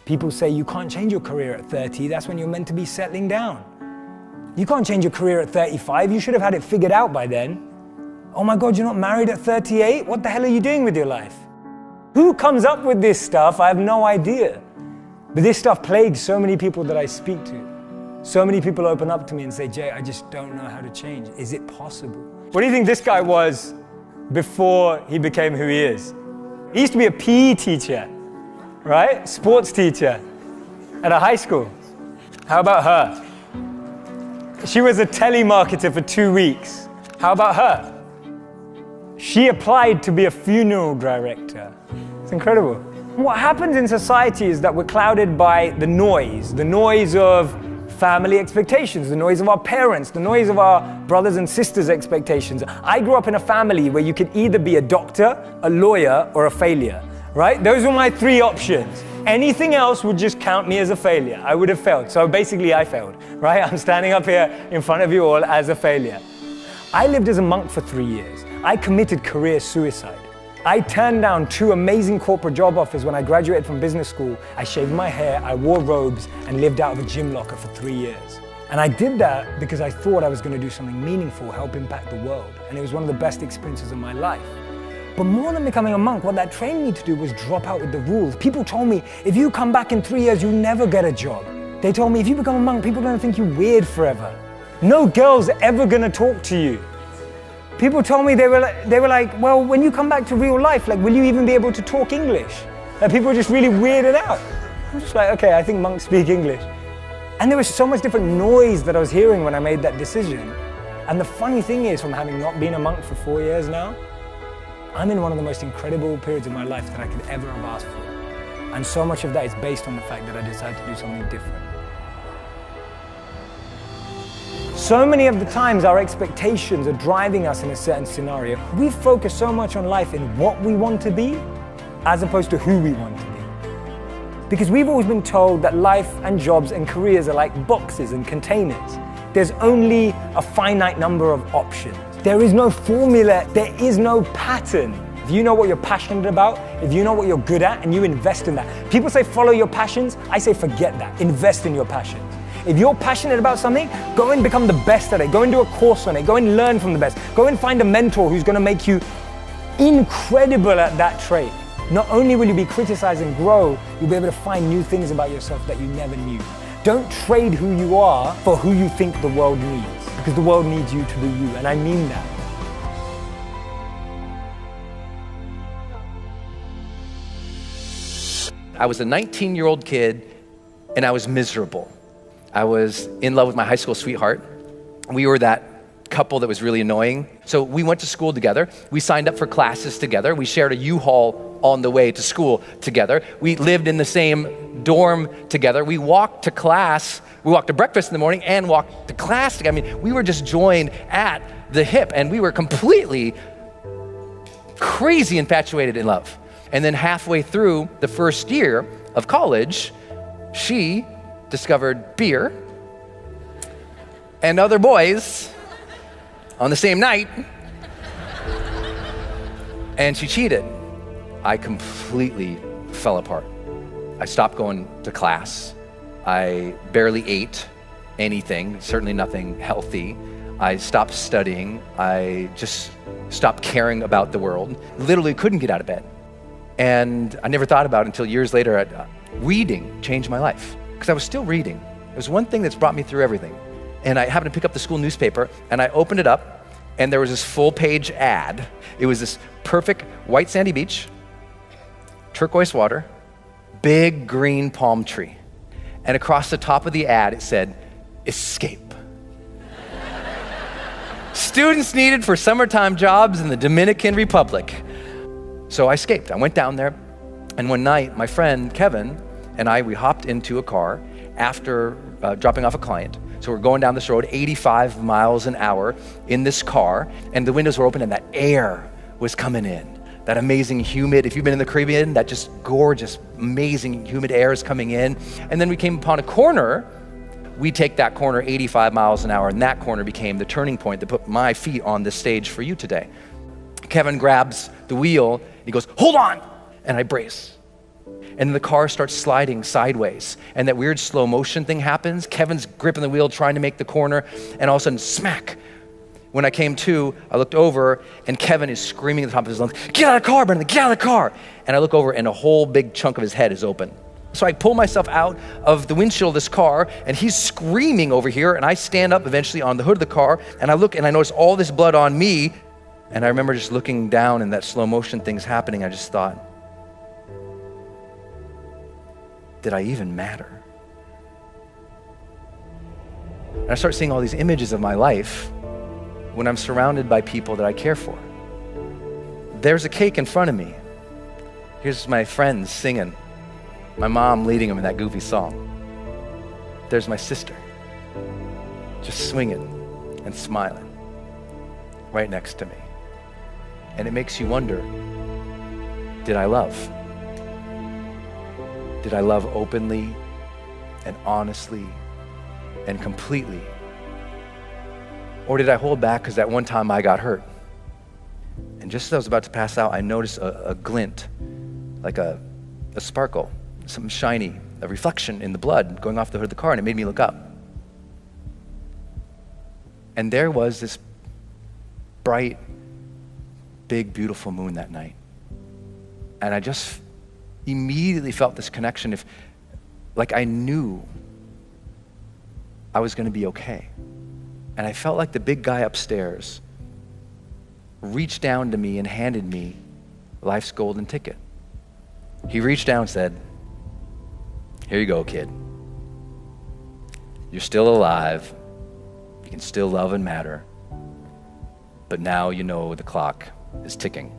People say you can't change your career at 30, that's when you're meant to be settling down. You can't change your career at 35, you should have had it figured out by then. Oh my God, you're not married at 38? What the hell are you doing with your life? Who comes up with this stuff? I have no idea. But this stuff plagues so many people that I speak to. So many people open up to me and say, Jay, I just don't know how to change. Is it possible? What do you think this guy was before he became who he is? He used to be a PE teacher, right? Sports teacher at a high school. How about her? She was a telemarketer for 2 weeks. How about her? She applied to be a funeral director. It's incredible. What happens in society is that we're clouded by the noise of family expectations, the noise of our parents, the noise of our brothers and sisters' expectations. I grew up in a family where you could either be a doctor, a lawyer, or a failure, right? Those were my 3 options. Anything else would just count me as a failure. I would have failed. So basically I failed, right? I'm standing up here in front of you all as a failure. I lived as a monk for 3 years. I committed career suicide. I turned down 2 amazing corporate job offers when I graduated from business school. I shaved my hair, I wore robes, and lived out of a gym locker for 3 years. And I did that because I thought I was going to do something meaningful, help impact the world. And it was one of the best experiences of my life. But more than becoming a monk, what that trained me to do was drop out with the rules. People told me, if you come back in 3 years, you'll never get a job. They told me, if you become a monk, people are going to think you're weird forever. No girl's ever going to talk to you. People told me, they were like, well, when you come back to real life, like, will you even be able to talk English? Like, people were just really weirded out. I'm just like, okay, I think monks speak English. And there was so much different noise that I was hearing when I made that decision. And the funny thing is, from having not been a monk for 4 years now, I'm in one of the most incredible periods of my life that I could ever have asked for. And so much of that is based on the fact that I decided to do something different. So many of the times our expectations are driving us in a certain scenario. We focus so much on life in what we want to be as opposed to who we want to be. Because we've always been told that life and jobs and careers are like boxes and containers. There's only a finite number of options. There is no formula, there is no pattern. If you know what you're passionate about, if you know what you're good at, and you invest in that. People say follow your passions, I say forget that, invest in your passions. If you're passionate about something, go and become the best at it. Go and do a course on it. Go and learn from the best. Go and find a mentor who's going to make you incredible at that trait. Not only will you be criticized and grow, you'll be able to find new things about yourself that you never knew. Don't trade who you are for who you think the world needs, because the world needs you to be you, and I mean that. I was a 19-year-old kid, and I was miserable. I was in love with my high school sweetheart. We were that couple that was really annoying. So we went to school together. We signed up for classes together. We shared a U-Haul on the way to school together. We lived in the same dorm together. We walked to class. We walked to breakfast in the morning and walked to class together. I mean, we were just joined at the hip, and we were completely crazy infatuated in love. And then halfway through the first year of college, she discovered beer and other boys on the same night, and she cheated. I completely fell apart. I stopped going to class. I barely ate anything, certainly nothing healthy. I stopped studying. I just stopped caring about the world. Literally couldn't get out of bed. And I never thought about it until years later. Reading changed my life, because I was still reading. It was one thing that's brought me through everything. And I happened to pick up the school newspaper, and I opened it up, and there was this full-page ad. It was this perfect white sandy beach, turquoise water, big green palm tree. And across the top of the ad, it said, escape. Students needed for summertime jobs in the Dominican Republic. So I escaped. I went down there, and one night, my friend Kevin and I, we hopped into a car after dropping off a client. So we're going down this road, 85 miles an hour in this car, and the windows were open and that air was coming in. That amazing humid, if you've been in the Caribbean, that just gorgeous, amazing humid air is coming in. And then we came upon a corner. We take that corner 85 miles an hour, and that corner became the turning point that put my feet on this stage for you today. Kevin grabs the wheel, he goes, hold on, and I brace. And the car starts sliding sideways. And that weird slow motion thing happens. Kevin's gripping the wheel, trying to make the corner. And all of a sudden, smack. When I came to, I looked over and Kevin is screaming at the top of his lungs, "Get out of the car, Brendon, get out of the car." And I look over and a whole big chunk of his head is open. So I pull myself out of the windshield of this car and he's screaming over here, and I stand up eventually on the hood of the car and I look and I notice all this blood on me. And I remember just looking down and that slow motion thing's happening. I just thought, did I even matter? And I start seeing all these images of my life when I'm surrounded by people that I care for. There's a cake in front of me. Here's my friends singing. My mom leading them in that goofy song. There's my sister, just swinging and smiling right next to me. And it makes you wonder, did I love? Did I love openly and honestly and completely? Or did I hold back because that one time I got hurt? And just as I was about to pass out, I noticed a glint, like a sparkle, something shiny, a reflection in the blood going off the hood of the car, and it made me look up. And there was this bright, big, beautiful moon that night. And I just immediately felt this connection, like I knew I was gonna be okay. And I felt like the big guy upstairs reached down to me and handed me life's golden ticket. He reached down and said, "Here you go, kid. You're still alive. You can still love and matter. But now you know the clock is ticking."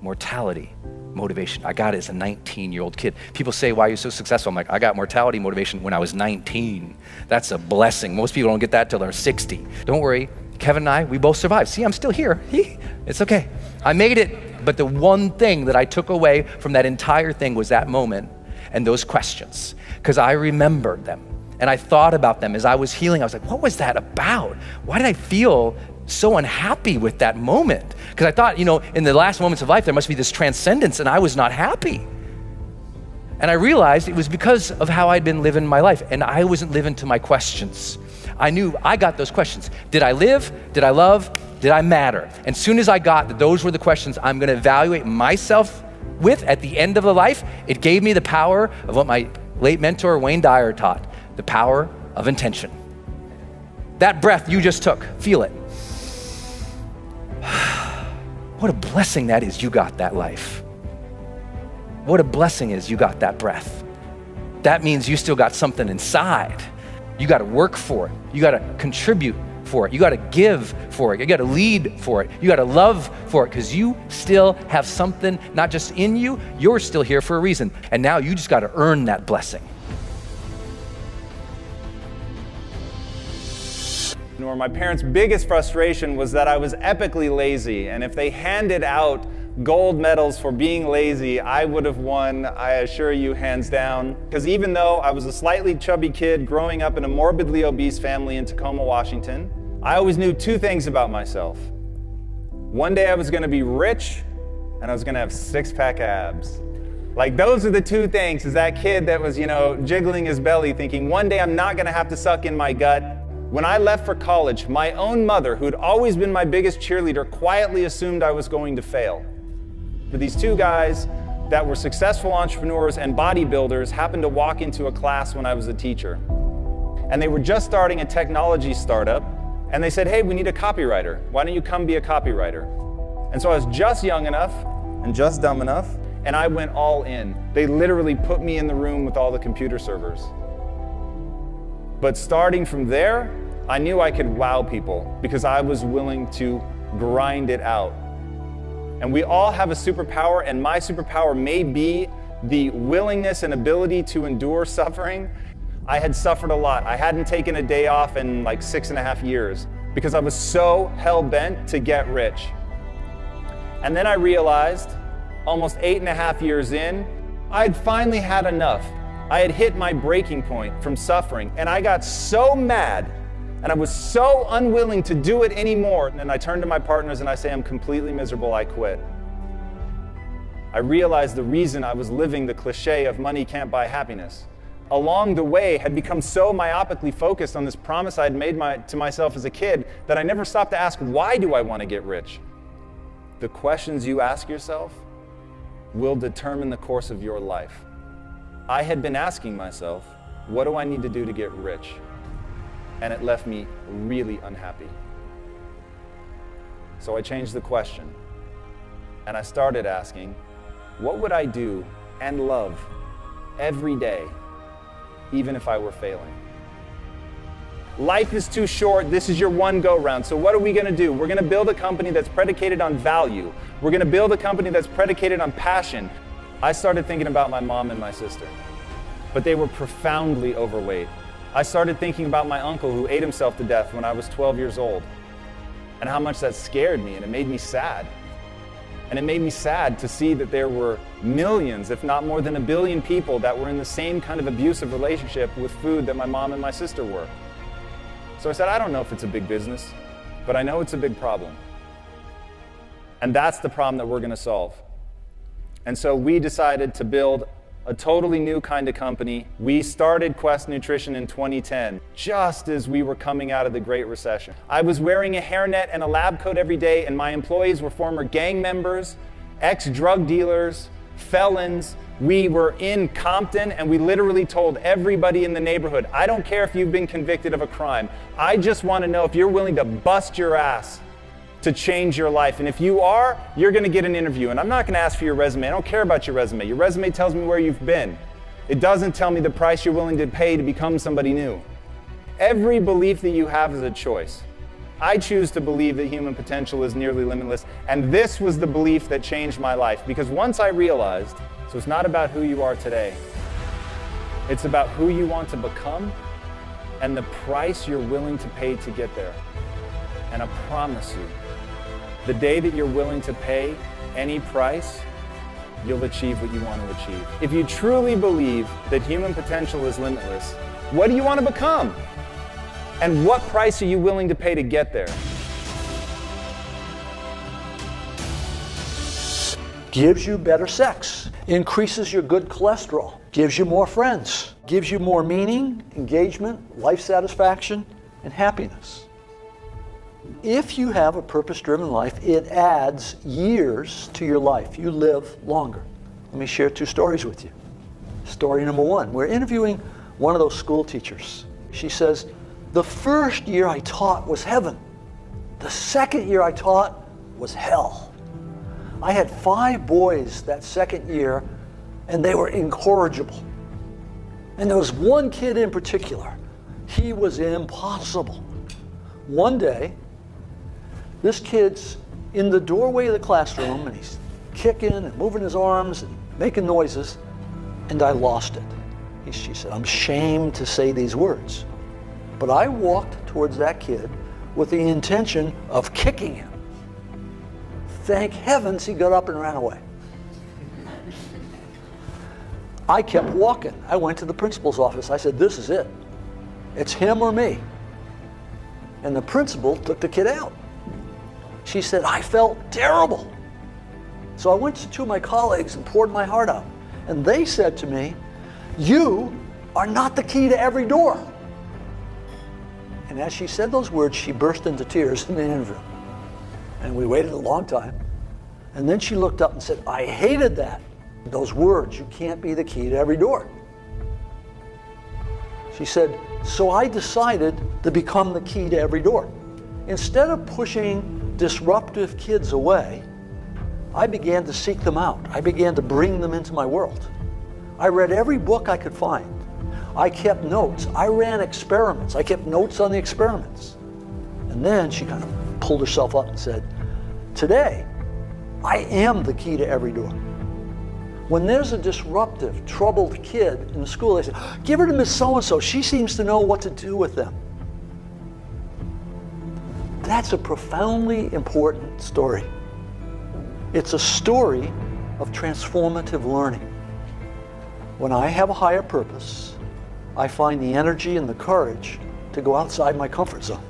Mortality, motivation. I got it as a 19-year-old kid. People say, "Why are you so successful?" I'm like, I got mortality motivation when I was 19. That's a blessing. Most people don't get that till they're 60. Don't worry, Kevin and I, we both survived. See, I'm still here. It's okay. I made it. But the one thing that I took away from that entire thing was that moment and those questions, because I remembered them and I thought about them as I was healing. I was like, what was that about? Why did I feel so unhappy with that moment? Because I thought, in the last moments of life, there must be this transcendence, and I was not happy. And I realized it was because of how I'd been living my life, and I wasn't living to my questions. I knew I got those questions. Did I live? Did I love? Did I matter? And soon as I got that those were the questions I'm gonna evaluate myself with at the end of the life, it gave me the power of what my late mentor, Wayne Dyer, taught, the power of intention. That breath you just took, feel it. What a blessing that is you got that life. What a blessing is you got that breath. That means you still got something inside. You gotta work for it. You gotta contribute for it. You gotta give for it. You gotta lead for it. You gotta love for it, because you still have something not just in you, you're still here for a reason. And now you just gotta earn that blessing. My parents' biggest frustration was that I was epically lazy, and if they handed out gold medals for being lazy, I would have won, I assure you, hands down. Because even though I was a slightly chubby kid growing up in a morbidly obese family in Tacoma, Washington, I always knew two things about myself. One day I was gonna be rich, and I was gonna have six-pack abs. Like, those are the two things, is that kid that was, jiggling his belly thinking, one day I'm not gonna have to suck in my gut. When I left for college, my own mother, who had always been my biggest cheerleader, quietly assumed I was going to fail. But these two guys that were successful entrepreneurs and bodybuilders happened to walk into a class when I was a teacher. And they were just starting a technology startup, and they said, "Hey, we need a copywriter. Why don't you come be a copywriter?" And so I was just young enough and just dumb enough, and I went all in. They literally put me in the room with all the computer servers. But starting from there, I knew I could wow people because I was willing to grind it out. And we all have a superpower, and my superpower may be the willingness and ability to endure suffering. I had suffered a lot. I hadn't taken a day off in like 6.5 years because I was so hell-bent to get rich. And then I realized, almost 8.5 years in, I'd finally had enough. I had hit my breaking point from suffering, and I got so mad, and I was so unwilling to do it anymore. And I turned to my partners and I say, "I'm completely miserable, I quit." I realized the reason I was living the cliche of money can't buy happiness, along the way, had become so myopically focused on this promise I had made to myself as a kid that I never stopped to ask, why do I want to get rich? The questions you ask yourself will determine the course of your life. I had been asking myself, what do I need to do to get rich? And it left me really unhappy. So I changed the question, and I started asking, what would I do and love every day, even if I were failing? Life is too short. This is your one go-round. So what are we going to do? We're going to build a company that's predicated on value. We're going to build a company that's predicated on passion. I started thinking about my mom and my sister, but they were profoundly overweight. I started thinking about my uncle who ate himself to death when I was 12 years old, and how much that scared me, and it made me sad. And it made me sad to see that there were millions, if not more than 1 billion people that were in the same kind of abusive relationship with food that my mom and my sister were. So I said, I don't know if it's a big business, but I know it's a big problem. And that's the problem that we're going to solve. And so we decided to build a totally new kind of company. We started Quest Nutrition in 2010, just as we were coming out of the Great Recession. I was wearing a hairnet and a lab coat every day, and my employees were former gang members, ex-drug dealers, felons. We were in Compton, and we literally told everybody in the neighborhood, I don't care if you've been convicted of a crime. I just want to know if you're willing to bust your ass to change your life. And if you are, you're going to get an interview. And I'm not going to ask for your resume. I don't care about your resume. Your resume tells me where you've been. It doesn't tell me the price you're willing to pay to become somebody new. Every belief that you have is a choice. I choose to believe that human potential is nearly limitless. And this was the belief that changed my life. Because once I realized, so it's not about who you are today. It's about who you want to become and the price you're willing to pay to get there. And I promise you, the day that you're willing to pay any price, you'll achieve what you want to achieve. If you truly believe that human potential is limitless, what do you want to become? And what price are you willing to pay to get there? Gives you better sex, increases your good cholesterol, gives you more friends, gives you more meaning, engagement, life satisfaction, and happiness. If you have a purpose-driven life, it adds years to your life. You live longer. Let me share 2 stories with you. Story number 1, we're interviewing one of those school teachers. She says, the first year I taught was heaven. The second year I taught was hell. I had 5 boys that second year, and they were incorrigible. And there was one kid in particular. He was impossible. One day, this kid's in the doorway of the classroom, and he's kicking and moving his arms and making noises, and I lost it. She said, I'm ashamed to say these words. But I walked towards that kid with the intention of kicking him. Thank heavens he got up and ran away. I kept walking. I went to the principal's office. I said, this is it. It's him or me. And the principal took the kid out. She said, I felt terrible. So I went to 2 of my colleagues and poured my heart out. And they said to me, you are not the key to every door. And as she said those words, she burst into tears in the interview. And we waited a long time. And then she looked up and said, I hated that. Those words, you can't be the key to every door. She said, so I decided to become the key to every door. Instead of pushing disruptive kids away, I began to seek them out. I began to bring them into my world. I read every book I could find. I kept notes. I ran experiments. I kept notes on the experiments. And then she kind of pulled herself up and said, today, I am the key to every door. When there's a disruptive, troubled kid in the school, they say, give her to Miss So-and-so. She seems to know what to do with them. That's a profoundly important story. It's a story of transformative learning. When I have a higher purpose, I find the energy and the courage to go outside my comfort zone.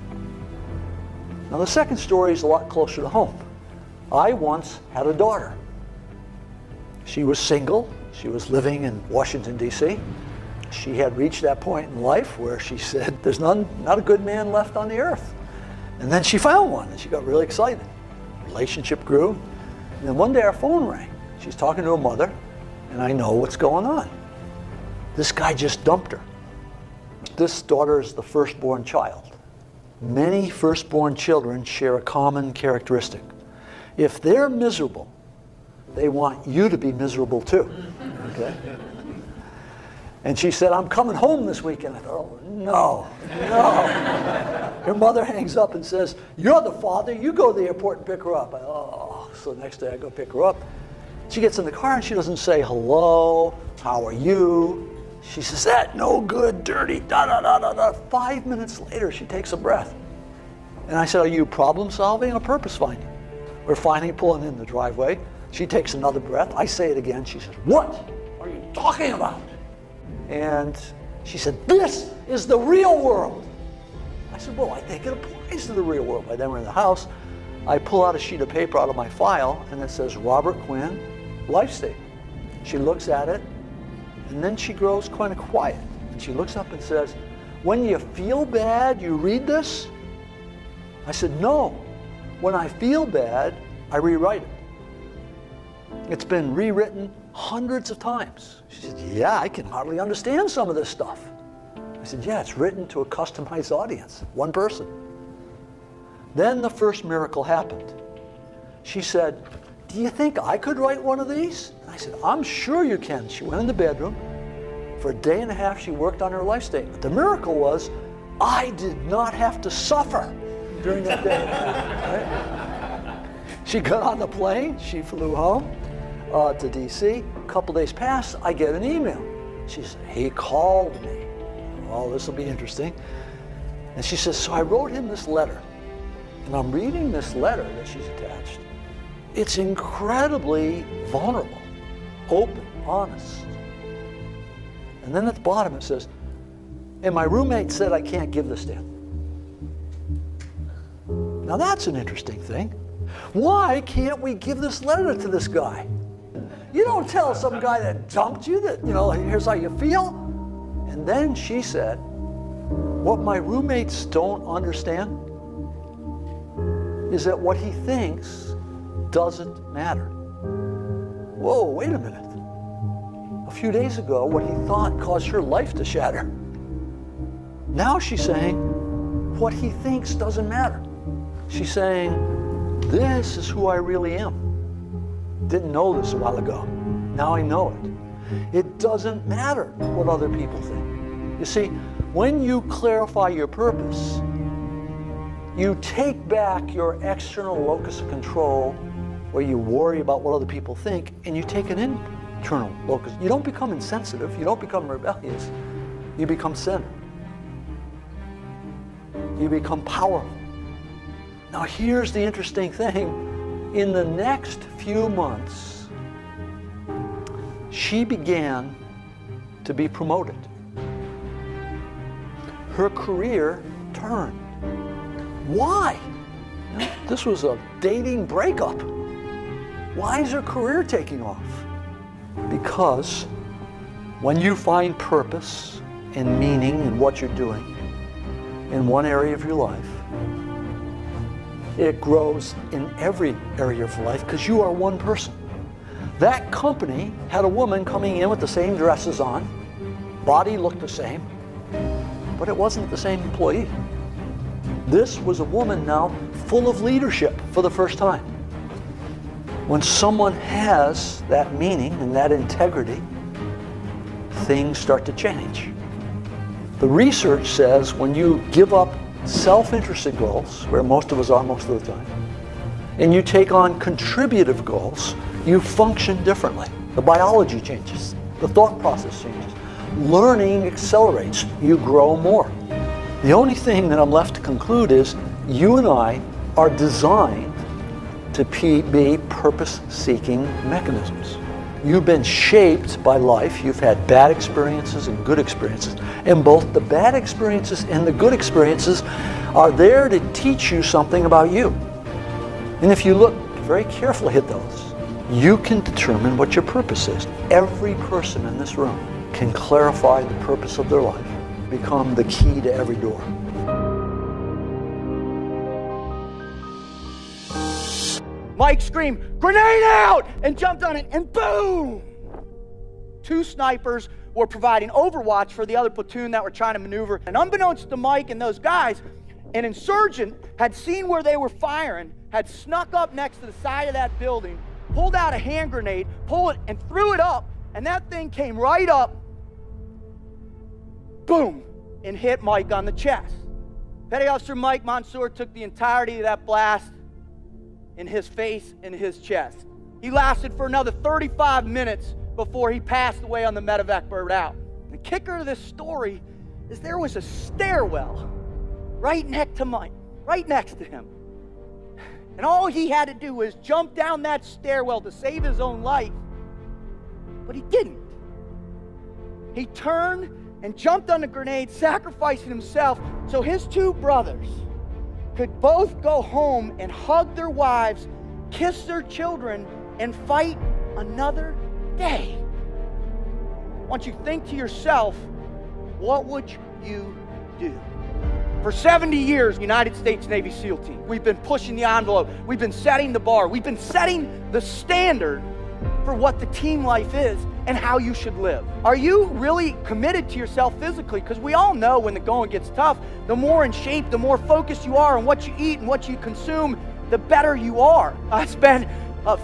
Now, the second story is a lot closer to home. I once had a daughter. She was single. She was living in Washington, D.C. She had reached that point in life where she said, there's not a good man left on the earth. And then she found one, and she got really excited. Relationship grew. And then one day our phone rang. She's talking to her mother, and I know what's going on. This guy just dumped her. This daughter is the firstborn child. Many firstborn children share a common characteristic. If they're miserable, they want you to be miserable too. Okay? And she said, I'm coming home this weekend. I thought, oh, no. Her mother hangs up and says, you're the father, you go to the airport and pick her up. So the next day I go pick her up. She gets in the car and she doesn't say, hello, how are you? She says, that no good, dirty, da-da-da-da-da. 5 minutes later, she takes a breath. And I said, are you problem solving or purpose finding? We're finally pulling in the driveway. She takes another breath. I say it again. She says, what are you talking about? And she said, this is the real world. I said, well, I think it applies to the real world. By then we're in the house. I pull out a sheet of paper out of my file, and it says, Robert Quinn, life statement. She looks at it, and then she grows kind of quiet. And she looks up and says, when you feel bad, you read this? I said, no. When I feel bad, I rewrite it. It's been rewritten hundreds of times. She said, yeah, I can hardly understand some of this stuff. I said, yeah, it's written to a customized audience, one person. Then the first miracle happened. She said, do you think I could write one of these? And I said, I'm sure you can. She went in the bedroom. For a day and a half, she worked on her life statement. The miracle was, I did not have to suffer during that day. Right? She got on the plane. She flew home to D.C. A couple days passed. I get an email. She said, he called me. Oh, this will be interesting. And she says, so I wrote him this letter. And I'm reading this letter that she's attached. It's incredibly vulnerable, open, honest. And then at the bottom it says, and my roommate said I can't give this to him. Now that's an interesting thing. Why can't we give this letter to this guy? You don't tell some guy that dumped you that, here's how you feel. And then she said, what my roommates don't understand is that what he thinks doesn't matter. Whoa, wait a minute. A few days ago, what he thought caused her life to shatter. Now she's saying, what he thinks doesn't matter. She's saying, this is who I really am. Didn't know this a while ago. Now I know it. It doesn't matter what other people think. You see, when you clarify your purpose, you take back your external locus of control where you worry about what other people think, and you take an internal locus. You don't become insensitive. You don't become rebellious. You become centered. You become powerful. Now here's the interesting thing. In the next few months, she began to be promoted. Her career turned. Why? This was a dating breakup. Why is her career taking off? Because when you find purpose and meaning in what you're doing in one area of your life, it grows in every area of life because you are one person. That company had a woman coming in with the same dresses on, body looked the same, but it wasn't the same employee. This was a woman now full of leadership for the first time. When someone has that meaning and that integrity, things start to change. The research says when you give up self-interested goals, where most of us are most of the time, and you take on contributive goals, you function differently. The biology changes. The thought process changes. Learning accelerates. You grow more. The only thing that I'm left to conclude is you and I are designed to be purpose-seeking mechanisms. You've been shaped by life. You've had bad experiences and good experiences. And both the bad experiences and the good experiences are there to teach you something about you. And if you look very carefully at those. You can determine what your purpose is. Every person in this room can clarify the purpose of their life, become the key to every door. Mike screamed, "Grenade out!" and jumped on it, and boom! 2 snipers were providing overwatch for the other platoon that were trying to maneuver. And unbeknownst to Mike and those guys, an insurgent had seen where they were firing, had snuck up next to the side of that building, pulled out a hand grenade, pulled it, and threw it up, and that thing came right up, boom, and hit Mike on the chest. Petty Officer Mike Mansour took the entirety of that blast in his face and his chest. He lasted for another 35 minutes before he passed away on the medevac bird out. The kicker to this story is there was a stairwell right next to him. And all he had to do was jump down that stairwell to save his own life, but he didn't. He turned and jumped on the grenade, sacrificing himself so his 2 brothers could both go home and hug their wives, kiss their children, and fight another day. I want you to think to yourself, what would you do? For 70 years, United States Navy SEAL team, we've been pushing the envelope. We've been setting the bar. We've been setting the standard for what the team life is and how you should live. Are you really committed to yourself physically? Because we all know when the going gets tough, the more in shape, the more focused you are on what you eat and what you consume, the better you are. I spent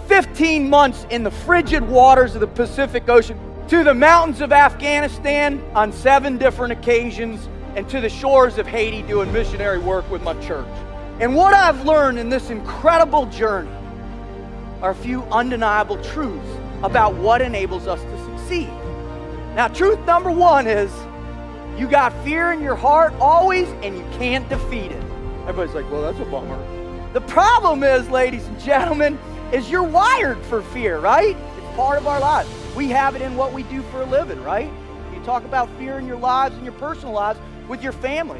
15 months in the frigid waters of the Pacific Ocean, to the mountains of Afghanistan on 7 different occasions, and to the shores of Haiti doing missionary work with my church. And what I've learned in this incredible journey are a few undeniable truths about what enables us to succeed. Now, truth number 1 is you got fear in your heart always, and you can't defeat it. Everybody's like, well, that's a bummer. The problem is, ladies and gentlemen, is you're wired for fear, right? It's part of our lives. We have it in what we do for a living, right? You talk about fear in your lives and your personal lives with your family.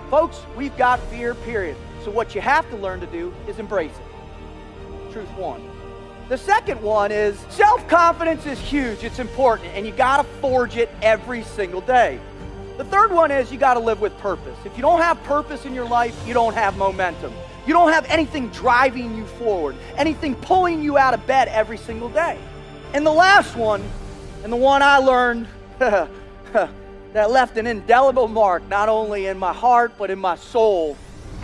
Folks, we've got fear, period. So what you have to learn to do is embrace it. Truth 1. The second one is self-confidence is huge. It's important, and you got to forge it every single day. The third one is you got to live with purpose. If you don't have purpose in your life, you don't have momentum. You don't have anything driving you forward, anything pulling you out of bed every single day. And the last one, and the one I learned that left an indelible mark, not only in my heart, but in my soul,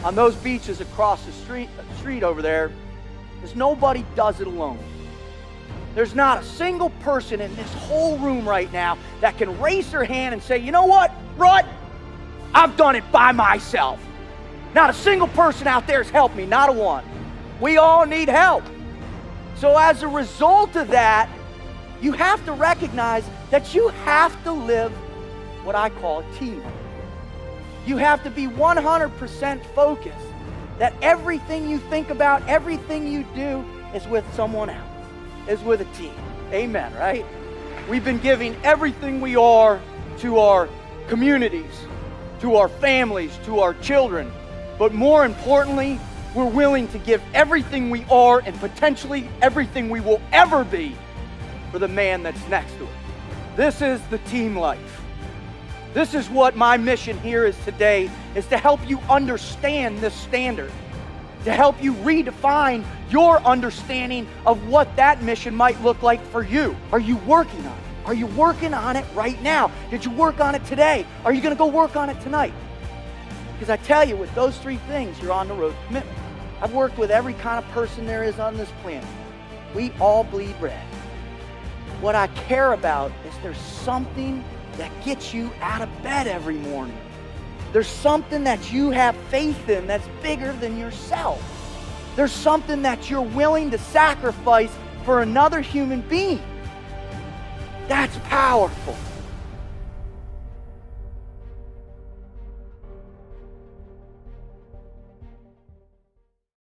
on those beaches across the street over there, is nobody does it alone. There's not a single person in this whole room right now that can raise their hand and say, you know what, Rut, I've done it by myself. Not a single person out there has helped me, not a one. We all need help. So as a result of that, you have to recognize that you have to live what I call a team. You have to be 100% focused that everything you think about, everything you do is with someone else, is with a team. Amen, right? We've been giving everything we are to our communities, to our families, to our children. But more importantly, we're willing to give everything we are and potentially everything we will ever be for the man that's next to it. This is the team life. This is what my mission here is today, is to help you understand this standard, to help you redefine your understanding of what that mission might look like for you. Are you working on it? Are you working on it right now? Did you work on it today? Are you going to go work on it tonight? Because I tell you, with those 3 things, you're on the road to commitment. I've worked with every kind of person there is on this planet. We all bleed red. What I care about is there's something that gets you out of bed every morning. There's something that you have faith in that's bigger than yourself. There's something that you're willing to sacrifice for another human being. That's powerful.